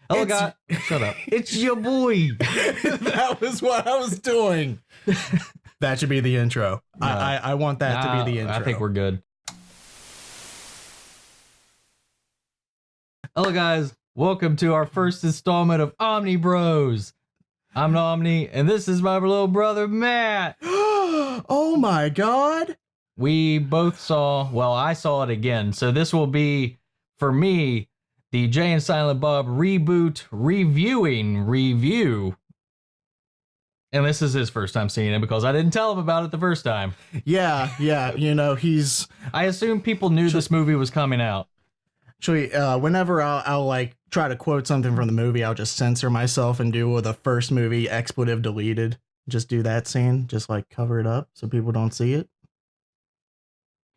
Hello, guys. Shut up. It's your boy. That was what I was doing. That should be the intro. No. I want that to be the intro. I think we're good. Hello, guys. Welcome to our first installment of Omni Bros. I'm Omni, and this is my little brother, Matt. Oh, my God. We both saw, well, I saw it again. So this will be, for me, the Jay and Silent Bob Reboot review. And this is his first time seeing it because I didn't tell him about it the first time. Yeah. You know, I assume people knew this movie was coming out. Actually, whenever I'll like try to quote something from the movie, I'll just censor myself and do the first movie expletive deleted. Just do that scene, just like cover it up so people don't see it.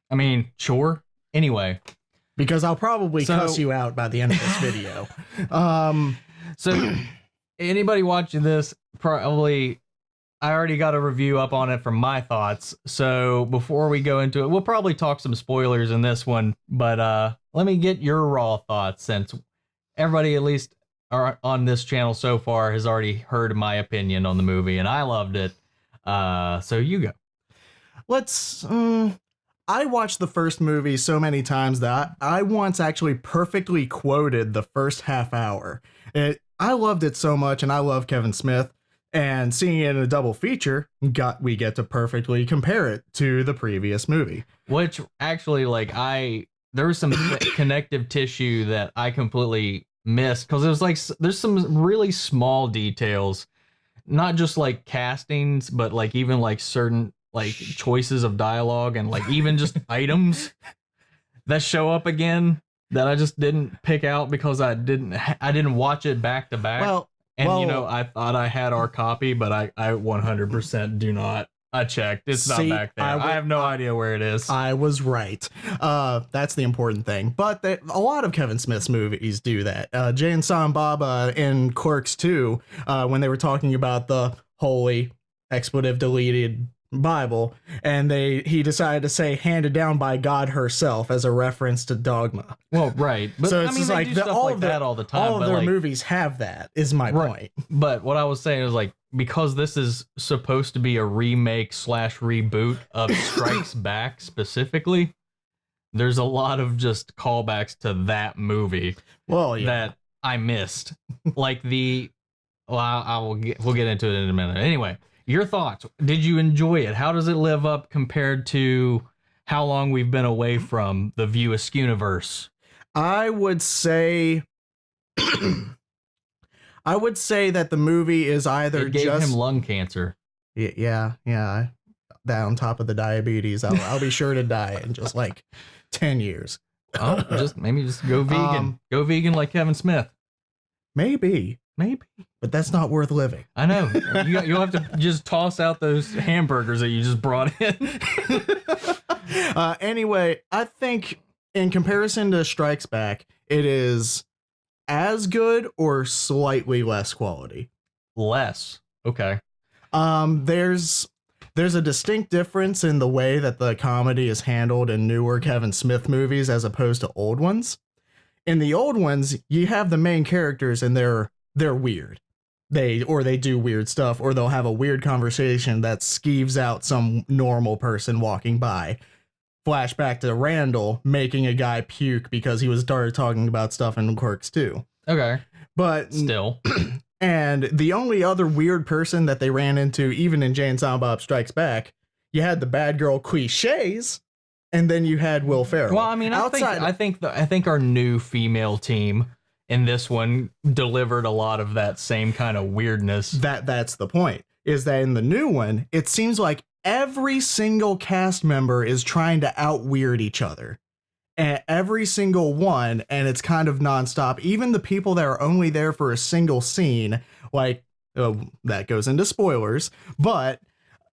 I mean, sure. Anyway. Because I'll probably cuss you out by the end of this video. So anybody watching this, probably, I already got a review up on it from my thoughts. So before we go into it, we'll probably talk some spoilers in this one. But let me get your raw thoughts, since everybody, at least on this channel so far, has already heard my opinion on the movie, and I loved it. So you go. I watched the first movie so many times that I once actually perfectly quoted the first half hour. I loved it so much, and I love Kevin Smith. And seeing it in a double feature, we get to perfectly compare it to the previous movie. Which actually, like, there was some connective tissue that I completely missed, because it was like there's some really small details, not just like castings, but like even like certain like choices of dialogue and like even just items that show up again that I just didn't pick out because I didn't watch it back to back. You know, I thought I had our copy, but I 100% do not. I checked. It's not back there. I have no idea where it is. I was right. That's the important thing. But a lot of Kevin Smith's movies do that. Jay and Silent Bob in Clerks 2, when they were talking about the holy expletive deleted Bible, and he decided to say handed down by God herself as a reference to dogma. Well, right. But so it's just like all the time. All of their movies have that, is my point. But what I was saying is, like, because this is supposed to be a remake / reboot of Strikes Back specifically, there's a lot of just callbacks to that movie. Well, yeah. That I missed. Like we'll get into it in a minute. Anyway, your thoughts. Did you enjoy it? How does it live up compared to how long we've been away from the View Askewniverse? I would say that the movie is either it gave him lung cancer. Yeah. That on top of the diabetes, I'll be sure to die in just like 10 years. Oh, maybe just go vegan. Go vegan like Kevin Smith. Maybe. But that's not worth living. I know. You'll have to just toss out those hamburgers that you just brought in. Anyway, I think in comparison to Strikes Back, it is as good or slightly less quality. Less. Okay. There's a distinct difference in the way that the comedy is handled in newer Kevin Smith movies as opposed to old ones. In the old ones, you have the main characters and they're weird. They do weird stuff, or they'll have a weird conversation that skeeves out some normal person walking by. Flashback to Randall making a guy puke because he started talking about stuff in Clerks 2. Okay. But still. And the only other weird person that they ran into, even in Jay and Silent Bob Strikes Back, you had the bad girl cliches, and then you had Will Ferrell. Well, I mean, I think our new female team in this one delivered a lot of that same kind of weirdness. That's the point, is that in the new one, it seems like every single cast member is trying to out-weird each other. And every single one, and it's kind of nonstop. Even the people that are only there for a single scene, like, that goes into spoilers, but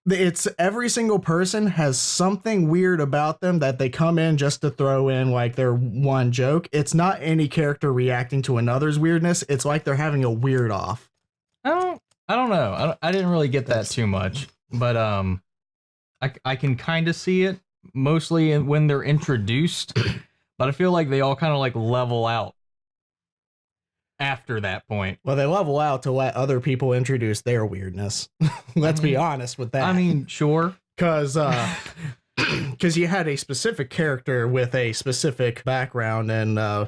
it's every single person has something weird about them that they come in just to throw in like their one joke. It's not any character reacting to another's weirdness. It's like they're having a weird off. I don't know. I didn't really get that too much, but I can kind of see it mostly when they're introduced, but I feel like they all kind of like level out. after that point. Well, they level out to let other people introduce their weirdness. Let's be honest with that. I mean, sure. Because you had a specific character with a specific background and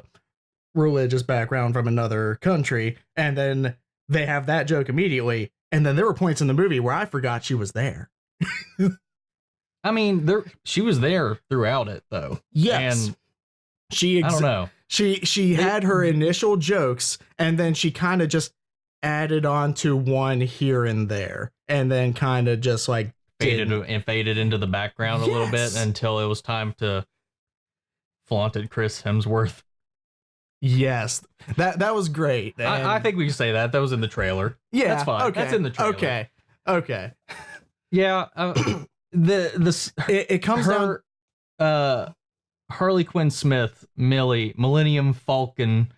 religious background from another country, and then they have that joke immediately, and then there were points in the movie where I forgot she was there. I mean, she was there throughout it, though. Yes. And I don't know. She had her initial jokes, and then she kind of just added on to one here and there, and then kind of just like faded into the background a little bit until it was time to flaunt at Chris Hemsworth. Yes, that was great. I think we can say that was in the trailer. Yeah, that's fine. Okay. That's in the trailer. Okay. Yeah. It comes down. Harley Quinn Smith, Millie, Millennium Falcon,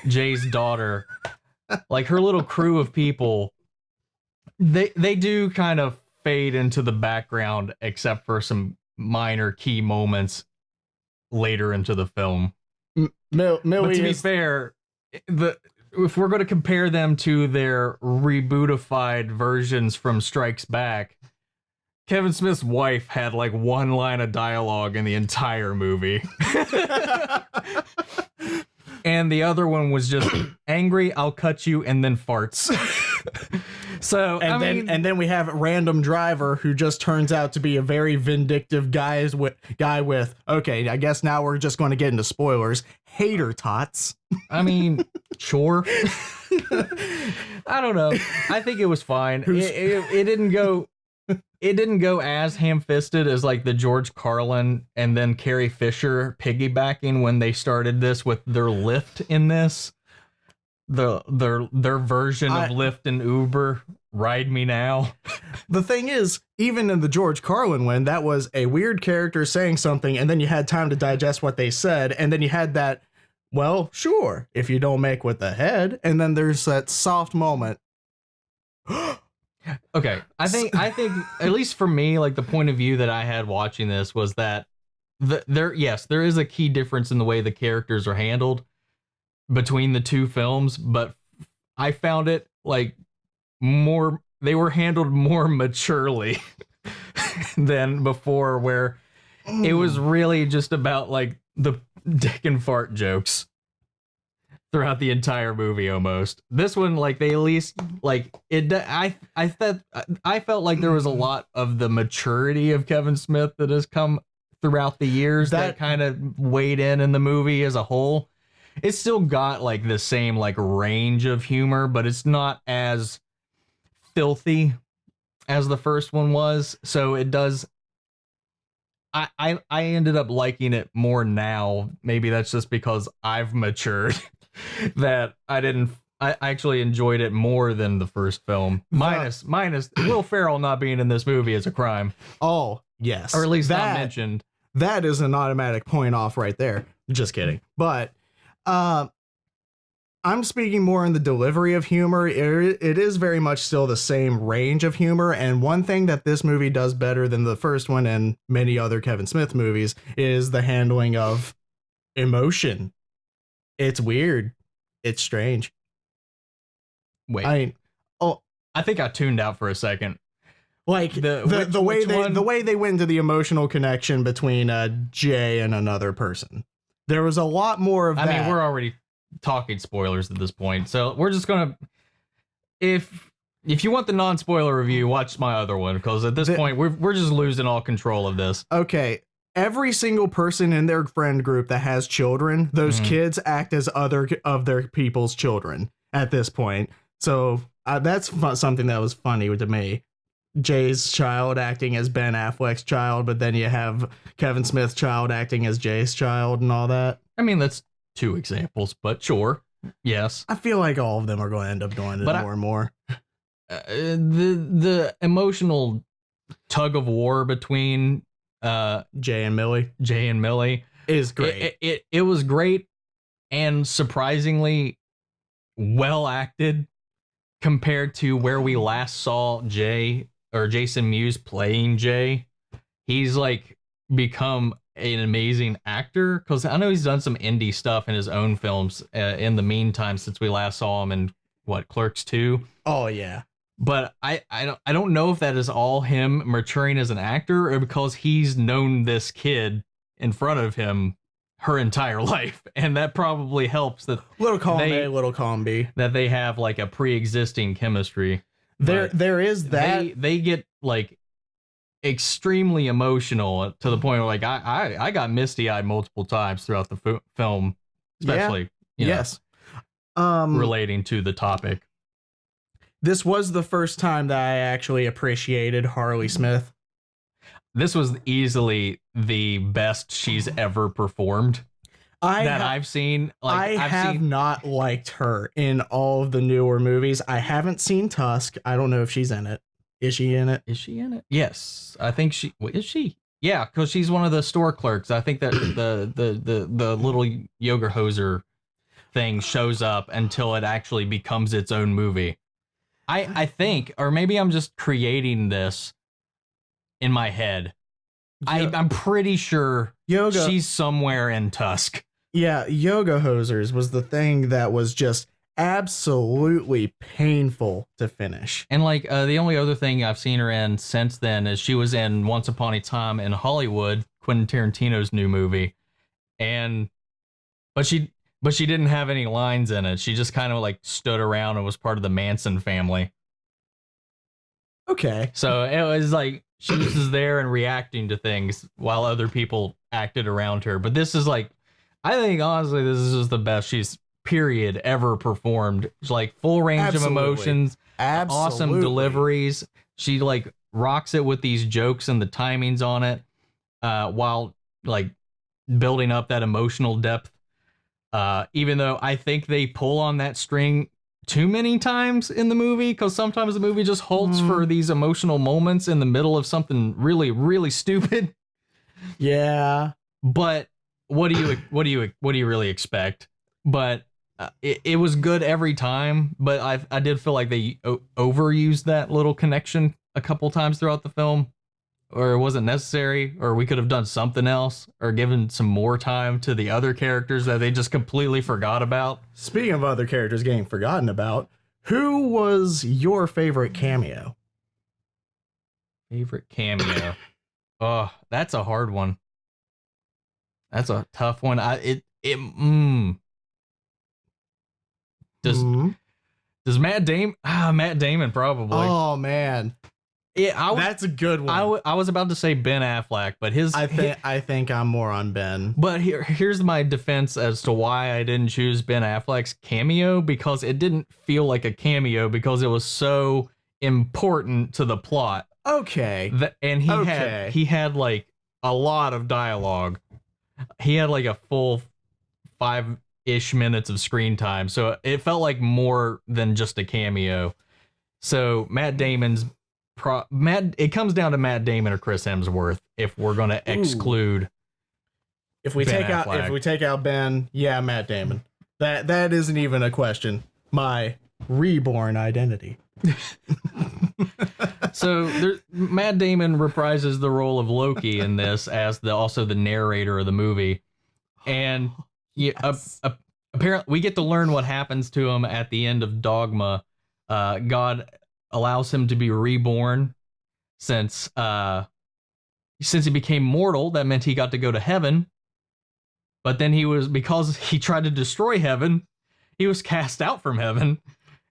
Jay's daughter, like her little crew of people. They do kind of fade into the background, except for some minor key moments later into the film. Millie, but to be fair, if we're going to compare them to their rebootified versions from Strikes Back, Kevin Smith's wife had like one line of dialogue in the entire movie. And the other one was just angry, I'll cut you, and then farts. So and then we have a random driver who just turns out to be a very vindictive guy with okay, I guess now we're just going to get into spoilers. Hater tots. I mean, sure. I don't know. I think it was fine. It didn't go. It didn't go as ham-fisted as like the George Carlin and then Carrie Fisher piggybacking when they started this with their Lyft in this. Their version of Lyft and Uber, Ride Me Now. The thing is, even in the George Carlin one, that was a weird character saying something, and then you had time to digest what they said, and then you had that, well, sure, if you don't make with the head, and then there's that soft moment. Okay, I think at least for me, like the point of view that I had watching this was that there is a key difference in the way the characters are handled between the two films, but I found it like they were handled more maturely than before, where it was really just about like the dick and fart jokes throughout the entire movie almost. This one, like they at least like it. I felt like there was a lot of the maturity of Kevin Smith that has come throughout the years that kind of weighed in the movie as a whole. It's still got like the same like range of humor, but it's not as filthy as the first one was. So it does. I ended up liking it more now. Maybe that's just because I've matured. That I actually enjoyed it more than the first film. Minus Will Ferrell not being in this movie is a crime. Oh, yes. Or at least not mentioned. That is an automatic point off right there. Just kidding. But I'm speaking more in the delivery of humor. It is very much still the same range of humor. And one thing that this movie does better than the first one and many other Kevin Smith movies is the handling of emotion. It's weird. It's strange. Wait. I think I tuned out for a second. Like the way they went into the emotional connection between Jay and another person. There was a lot more of that. I mean, we're already talking spoilers at this point, so we're just gonna. If you want the non-spoiler review, watch my other one, because at this point we're just losing all control of this. Okay. Every single person in their friend group that has children, those kids act as other of their people's children at this point. So that's something that was funny to me. Jay's child acting as Ben Affleck's child, but then you have Kevin Smith's child acting as Jay's child and all that. I mean, that's two examples, but sure. Yes. I feel like all of them are going to end up doing it more and more. The emotional tug of war between Jay and Millie is great. It was great and surprisingly well acted compared to where we last saw Jay or Jason Mewes playing Jay. He's like become an amazing actor, because I know he's done some indie stuff in his own films in the meantime since we last saw him in Clerks 2. Oh yeah. But I don't know if that is all him maturing as an actor or because he's known this kid in front of him her entire life, and that probably helps that Little column A, little column B. That they have like a pre-existing chemistry. There is that they get like extremely emotional to the point where like I got misty-eyed multiple times throughout the film, especially yes, relating to the topic. This was the first time that I actually appreciated Harley Smith. This was easily the best she's ever performed I've seen. Like, I have not liked her in all of the newer movies. I haven't seen Tusk. I don't know if she's in it. Is she in it? Is she in it? Yes, I think she is. She, yeah, because she's one of the store clerks. I think that the little yoga hoser thing shows up until it actually becomes its own movie. I think, or maybe I'm just creating this in my head. I'm pretty sure she's somewhere in Tusk. Yeah, Yoga Hosers was the thing that was just absolutely painful to finish. And like the only other thing I've seen her in since then is she was in Once Upon a Time in Hollywood, Quentin Tarantino's new movie, but she didn't have any lines in it. She just kind of like stood around and was part of the Manson family. Okay. So it was like she was just there and reacting to things while other people acted around her. But this is like, I think honestly, this is just the best she's period ever performed. It's like full range of emotions, awesome deliveries. She like rocks it with these jokes and the timings on it, while like building up that emotional depth. Even though I think they pull on that string too many times in the movie, because sometimes the movie just halts for these emotional moments in the middle of something really, really stupid. Yeah, but what do you really expect? But it was good every time. But I did feel like they overused that little connection a couple times throughout the film, or it wasn't necessary, or we could have done something else, or given some more time to the other characters that they just completely forgot about. Speaking of other characters getting forgotten about, who was your favorite cameo? Favorite cameo? Oh, that's a hard one. That's a tough one. Does Matt Damon? Matt Damon probably. Oh man. Yeah, that's a good one. I was about to say Ben Affleck, but I think I'm more on Ben. But here's my defense as to why I didn't choose Ben Affleck's cameo, because it didn't feel like a cameo because it was so important to the plot. Okay. And he had like a lot of dialogue. He had like a full 5-ish minutes of screen time, so it felt like more than just a cameo. So Matt Damon's it comes down to Matt Damon or Chris Hemsworth if we're going to exclude. If we take out Ben, yeah, Matt Damon. That isn't even a question. My reborn identity. So Matt Damon reprises the role of Loki in this as also the narrator of the movie, and apparently we get to learn what happens to him at the end of Dogma. God allows him to be reborn since he became mortal. That meant he got to go to heaven, but then because he tried to destroy heaven, he was cast out from heaven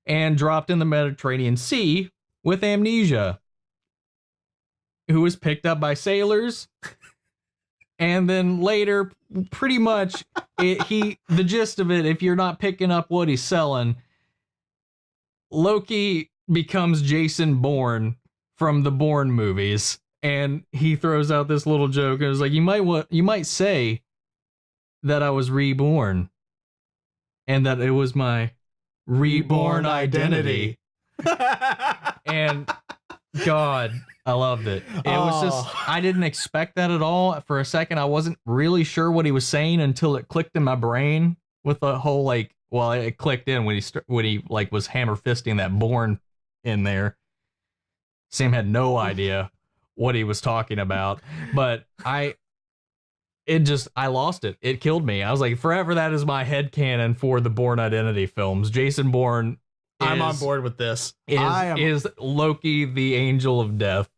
and dropped in the Mediterranean Sea with amnesia, who was picked up by sailors. And then later, pretty much the gist of it, if you're not picking up what he's selling, Loki becomes Jason Bourne from the Bourne movies, and he throws out this little joke and was like, you might say that I was reborn and that it was my reborn identity. And God, I loved it. It was just, I didn't expect that at all. For a second, I wasn't really sure what he was saying until it clicked in my brain with the whole like, well, it clicked in when he like was hammer fisting that Bourne in there. Sam had no idea what he was talking about, but I lost it. It killed me. I was like, forever that is my headcanon for the Bourne Identity films. Jason Bourne I'm on board with this. Is Loki the angel of death.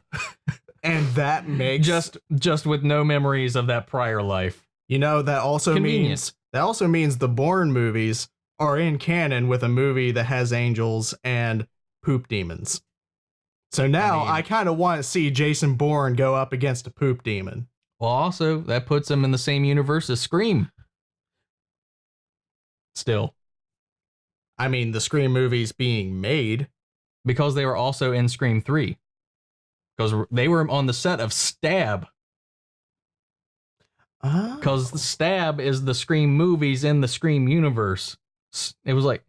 And that makes just with no memories of that prior life. You know, that also means the Bourne movies are in canon with a movie that has angels and poop demons. So now I kind of want to see Jason Bourne go up against a poop demon. Well, also, that puts him in the same universe as Scream. Still. I mean, the Scream movies being made. Because they were also in Scream 3. Because they were on the set of Stab. Because the Stab is the Scream movies in the Scream universe. It was like...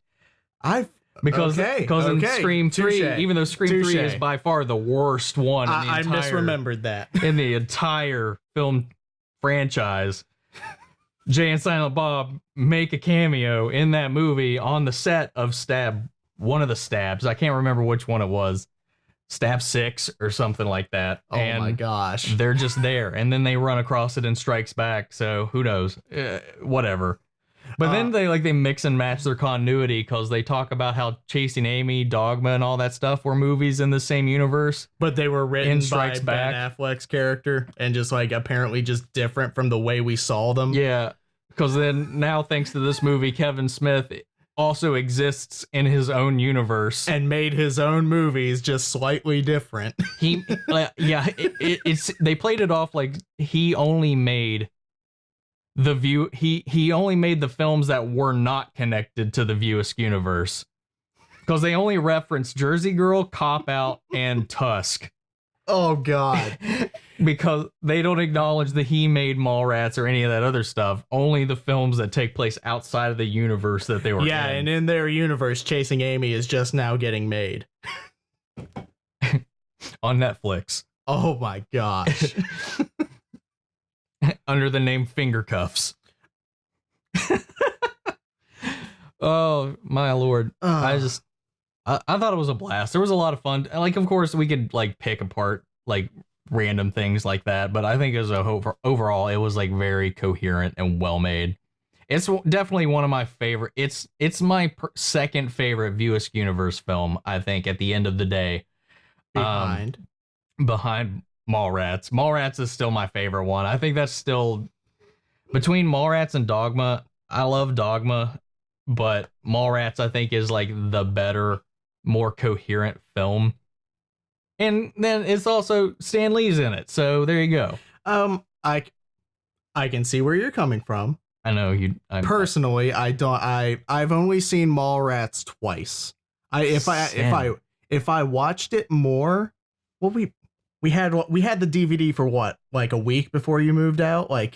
Because in Scream 3, even though Scream 3 is by far the worst one in the I misremembered that. In the entire film franchise, Jay and Silent Bob make a cameo in that movie on the set of Stab, one of the Stabs. I can't remember which one it was. Stab 6 or something like that. Oh my gosh. They're just there. And then they run across it and Strikes Back. So who knows? Whatever. But then they mix and match their continuity because they talk about how Chasing Amy, Dogma, and all that stuff were movies in the same universe. But they were written by Ben Affleck's character and just like apparently just different from the way we saw them. Yeah, because then now thanks to this movie, Kevin Smith also exists in his own universe and made his own movies just slightly different. It's they played it off like he only made the View. He only made the films that were not connected to the View-esque universe because they only referenced Jersey Girl, Cop Out, and Tusk. Oh God. Because they don't acknowledge that he made Mallrats or any of that other stuff. Only the films that take place outside of the universe that they were in. Yeah, and in their universe, Chasing Amy is just now getting made. On Netflix. Oh my gosh. Under the name Finger Cuffs. Oh, my lord. I thought it was a blast. There was a lot of fun. Like, of course, we could, like, pick apart, like, random things like that, but I think as a overall, it was, like, very coherent and well-made. It's definitely one of my favorite. It's my second favorite View-esque universe film, I think, at the end of the day. Behind Mallrats. Mallrats is still my favorite one. I think that's still... Between Mallrats and Dogma, I love Dogma, but Mallrats, I think, is, like, the better, more coherent film. And then it's also Stan Lee's in it, so there you go. I can see where you're coming from. I know you. Personally, I've only seen Mallrats twice. If I watched it more, well, we had the DVD for what, like a week before you moved out, like.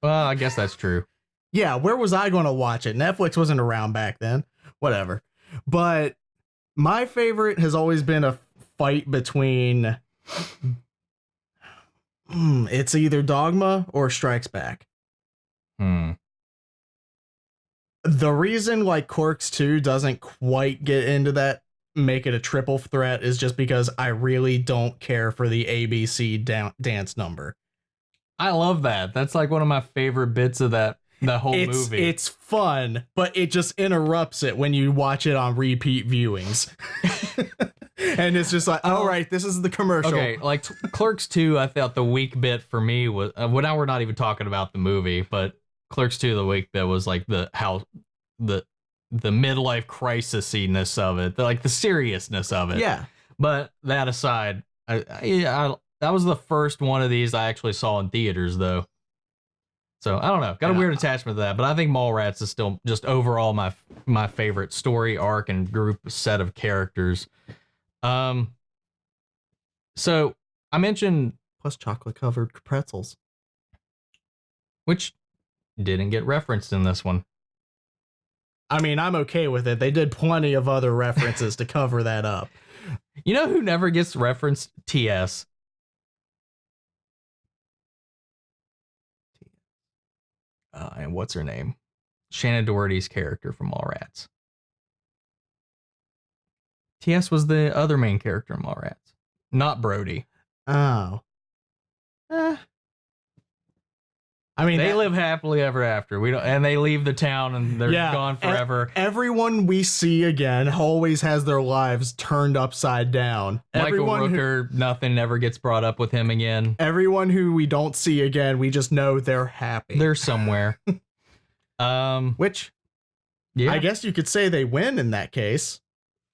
Well, I guess that's true. Yeah, where was I going to watch it? Netflix wasn't around back then. Whatever. But my favorite has always been a fight between it's either Dogma or Strikes Back. The reason like Clerks 2 doesn't quite get into that, make it a triple threat, is just because I really don't care for the ABC dance number. I love that. That's like one of my favorite bits of that whole movie. It's fun, but it just interrupts it when you watch it on repeat viewings. And it's just like, all right, this is the commercial. Okay, like Clerks 2, I thought the weak bit for me was, well, now we're not even talking about the movie, but Clerks 2, the weak bit was like the midlife crisis-ness of it, the seriousness of it. Yeah. But that aside, that was the first one of these I actually saw in theaters, though. So I don't know, got a weird attachment to that, but I think Mallrats is still just overall my favorite story arc and group set of characters. So I mentioned plus chocolate covered pretzels, which didn't get referenced in this one. I mean, I'm okay with it. They did plenty of other references to cover that up. You know who never gets referenced? TS. And what's her name? Shannon Doherty's character from Mallrats. TS was the other main character in Mallrats, not Brody. Oh. I mean, they live happily ever after. We don't, and they leave the town and they're gone forever. Everyone we see again always has their lives turned upside down. Michael Rooker, nothing ever gets brought up with him again. Everyone who we don't see again, we just know they're happy. They're somewhere. Which, yeah, I guess you could say they win in that case.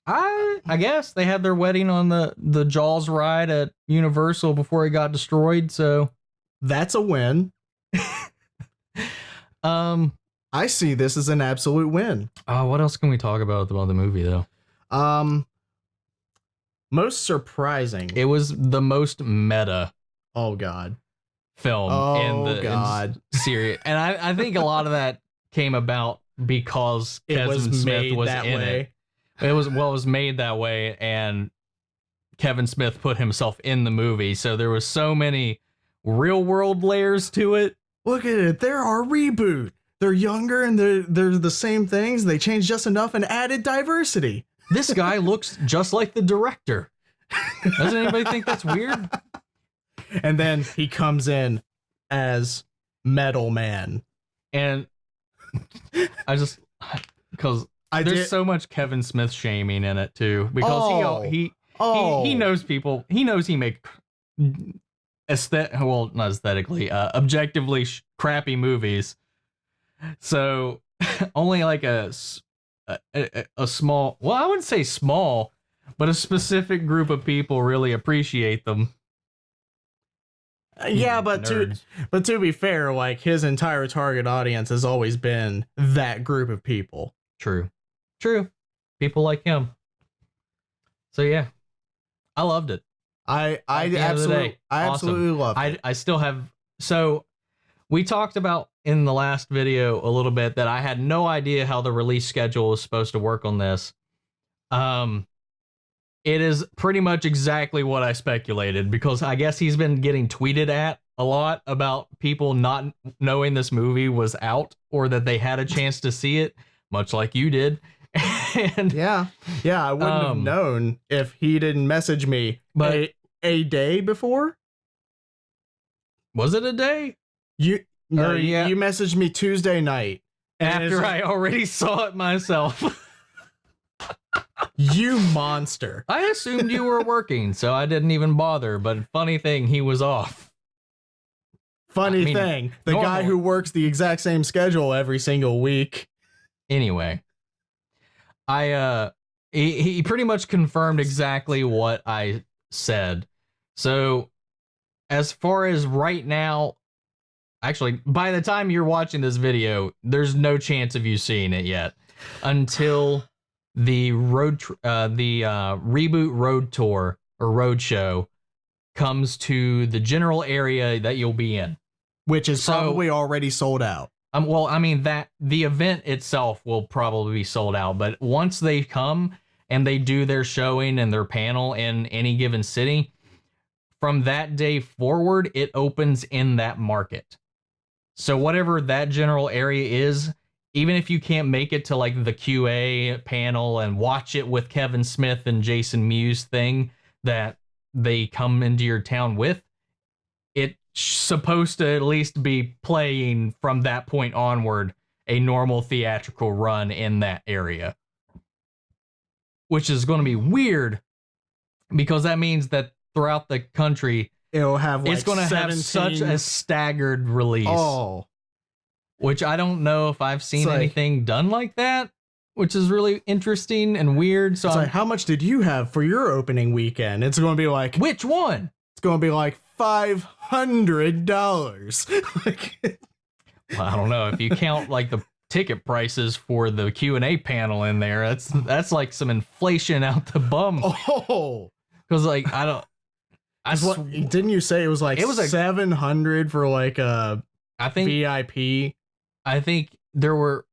I guess they had their wedding on the Jaws ride at Universal before it got destroyed. So that's a win. I see this as an absolute win. What else can we talk about the movie though? Most surprising. It was the most meta. Oh God. Film in the series, and I think a lot of that came about because Kevin Smith was in it. It was made that way, and Kevin Smith put himself in the movie, so there was so many real world layers to it. Look at it. They're our Reboot. They're younger and they're the same things. They changed just enough and added diversity. This guy looks just like the director. Doesn't anybody think that's weird? And then he comes in as Metal Man. And because there's so much Kevin Smith shaming in it too, because he knows people. He knows he make not aesthetically, objectively crappy movies. So only like a small, well, I wouldn't say small, but a specific group of people really appreciate them. Yeah, but to be fair, like his entire target audience has always been that group of people. True. People like him. So yeah, I loved it. I absolutely loved it. I still have. So we talked about in the last video a little bit that I had no idea how the release schedule was supposed to work on this. It is pretty much exactly what I speculated, because I guess he's been getting tweeted at a lot about people not knowing this movie was out or that they had a chance to see it, much like you did. And yeah, I wouldn't have known if he didn't message me a day before. Was it a day? You messaged me Tuesday night after I already saw it myself. You monster. I assumed you were working, so I didn't even bother, but funny thing, he was off. Funny thing, the guy who works the exact same schedule every single week. Anyway, he pretty much confirmed exactly what I said. So as far as right now, actually, by the time you're watching this video, there's no chance of you seeing it yet until the Reboot road tour or road show comes to the general area that you'll be in, which is probably already sold out. Well, I mean, that the event itself will probably be sold out, but once they come and they do their showing and their panel in any given city, from that day forward, it opens in that market. So whatever that general area is, even if you can't make it to like the QA panel and watch it with Kevin Smith and Jason Mewes thing that they come into your town with, it's supposed to at least be playing from that point onward a normal theatrical run in that area. Which is going to be weird because that means that throughout the country, it'll have like it's going to have such a staggered release. Oh. Which I don't know if I've seen anything done like that, which is really interesting and weird. So it's like, how much did you have for your opening weekend? It's going to be like, which one? It's going to be like $500. Well, I don't know if you count like the ticket prices for the Q&A panel in there. That's like some inflation out the bum. Oh, because like I don't. Didn't you say it was like $700 for like a VIP? I think there was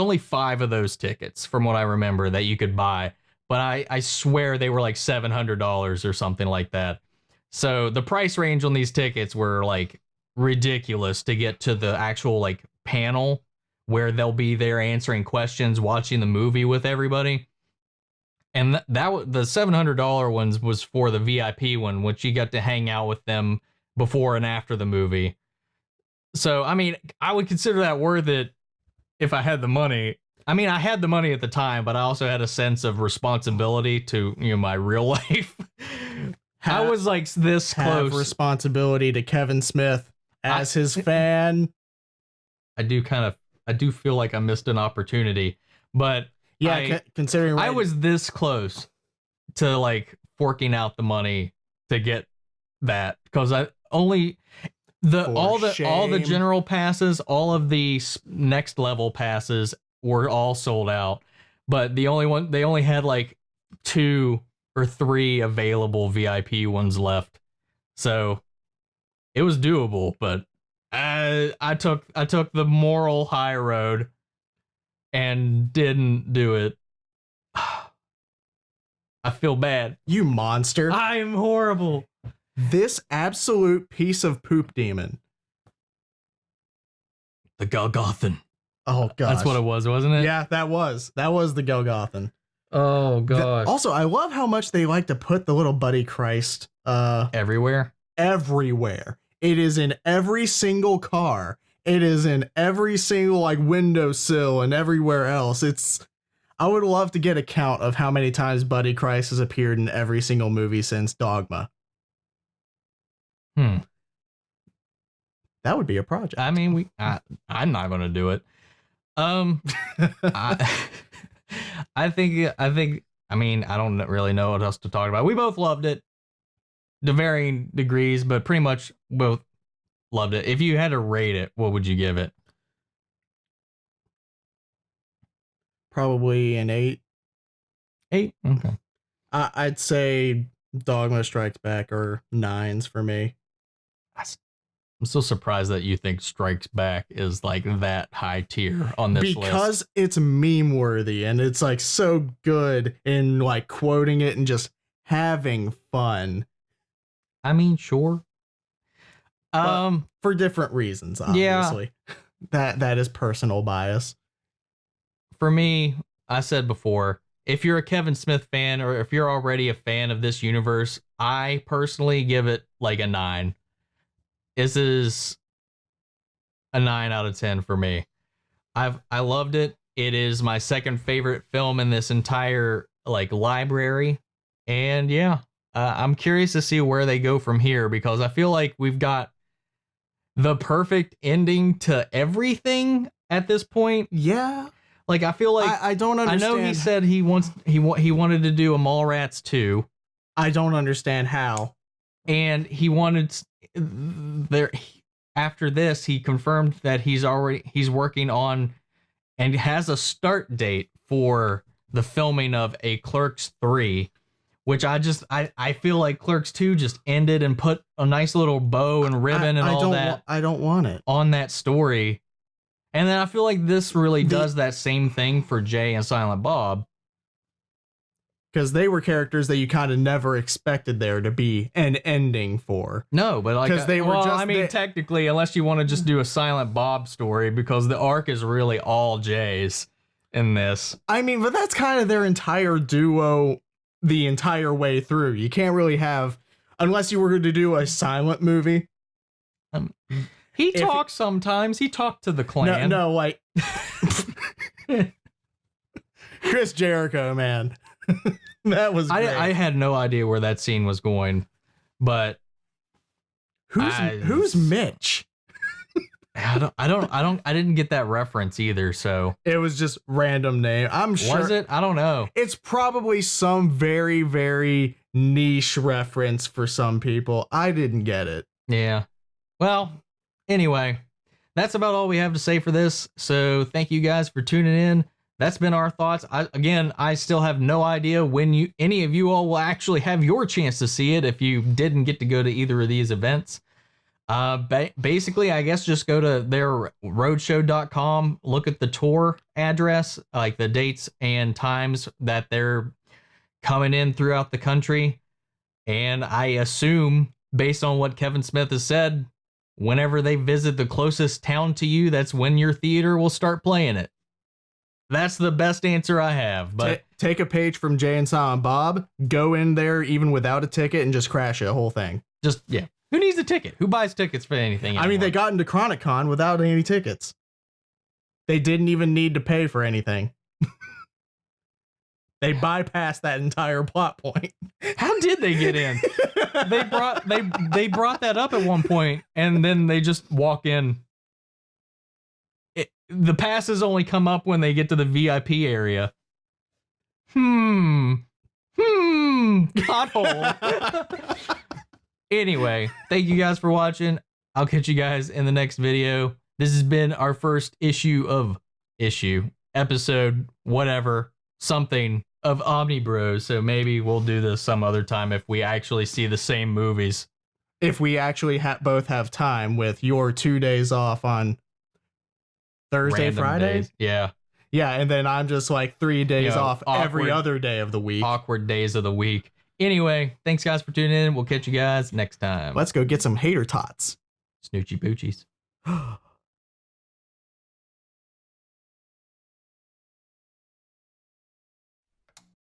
only 5 of those tickets from what I remember that you could buy, but I swear they were like $700 or something like that. So the price range on these tickets were like ridiculous to get to the actual like panel where they'll be there answering questions, watching the movie with everybody. And the $700 ones was for the VIP one, which you got to hang out with them before and after the movie. So, I mean, I would consider that worth it if I had the money. I mean, I had the money at the time, but I also had a sense of responsibility to, my real life. I was like this have close. responsibility to Kevin Smith as his fan. I do feel like I missed an opportunity, but yeah, considering I was this close to like forking out the money to get that, because I only all the general passes, all of the next level passes were all sold out, but they only had like 2 or 3 available VIP ones left, so it was doable. But I took the moral high road and didn't do it. I feel bad. You monster. I'm horrible. This absolute piece of poop demon. The Golgothan. Oh gosh. That's what it was, wasn't it? Yeah, that was the Golgothan. Oh gosh. Also, I love how much they like to put the little Buddy Christ everywhere. Everywhere. It is in every single car. It is in every single like windowsill and everywhere else. I would love to get a count of how many times Buddy Christ has appeared in every single movie since Dogma. That would be a project. I mean, I'm not going to do it. I think, I mean, I don't really know what else to talk about. We both loved it to varying degrees, but pretty much both loved it. If you had to rate it, what would you give it? Probably an 8. 8? Okay. I'd say Dogma Strikes Back or 9s for me. I'm so surprised that you think Strikes Back is like that high tier on this list. Because it's meme worthy and it's like so good in like quoting it and just having fun. I mean, sure. For different reasons, obviously. Yeah. That is personal bias. For me, I said before, if you're a Kevin Smith fan or if you're already a fan of this universe, I personally give it like a 9. This is a 9 out of 10 for me. I loved it. It is my second favorite film in this entire like library, and yeah, I'm curious to see where they go from here, because I feel like we've got the perfect ending to everything at this point. Yeah, like I feel like I don't understand. I know he said he wanted to do a Mallrats 2. I don't understand how. And he wanted there after this, he confirmed that he's working on and has a start date for the filming of a Clerks 3, which I feel like Clerks 2 just ended and put a nice little bow and ribbon I don't want it on that story. And then I feel like this really does that same thing for Jay and Silent Bob, because they were characters that you kind of never expected there to be an ending for. No, but like, because they were just, I mean, technically, unless you want to just do a Silent Bob story, because the arc is really all Jay's in this. I mean, but that's kind of their entire duo the entire way through. You can't really have, unless you were to do a silent movie. He talks sometimes. He talked to the clan. No, like Chris Jericho, man. That was great. I had no idea where that scene was going, but who's Mitch? I didn't get that reference either, so it was just random name. I'm sure. Was it? I don't know. It's probably some very, very niche reference for some people. I didn't get it. Yeah. Well, anyway, that's about all we have to say for this. So thank you guys for tuning in. That's been our thoughts. I still have no idea when any of you all will actually have your chance to see it if you didn't get to go to either of these events. Basically, I guess just go to their roadshow.com, look at the tour address, like the dates and times that they're coming in throughout the country. And I assume, based on what Kevin Smith has said, whenever they visit the closest town to you, that's when your theater will start playing it. That's the best answer I have. But take a page from Jay and Silent Bob, go in there even without a ticket, and just crash the whole thing. Just, yeah. Who needs a ticket? Who buys tickets for anything anymore? I mean, they got into ChronicCon without any tickets. They didn't even need to pay for anything. They bypassed that entire plot point. How did they get in? they brought that up at one point, and then they just walk in. The passes only come up when they get to the VIP area. Pothole. Anyway, thank you guys for watching. I'll catch you guys in the next video. This has been our first episode, whatever, something of Omni Bros. So maybe we'll do this some other time if we actually see the same movies. If we actually both have time with your 2 days off on Thursday, Random Friday. days. Yeah. Yeah. And then I'm just like 3 days off every other day of the week. Awkward days of the week. Anyway, thanks guys for tuning in. We'll catch you guys next time. Let's go get some hater tots. Snoochie poochies.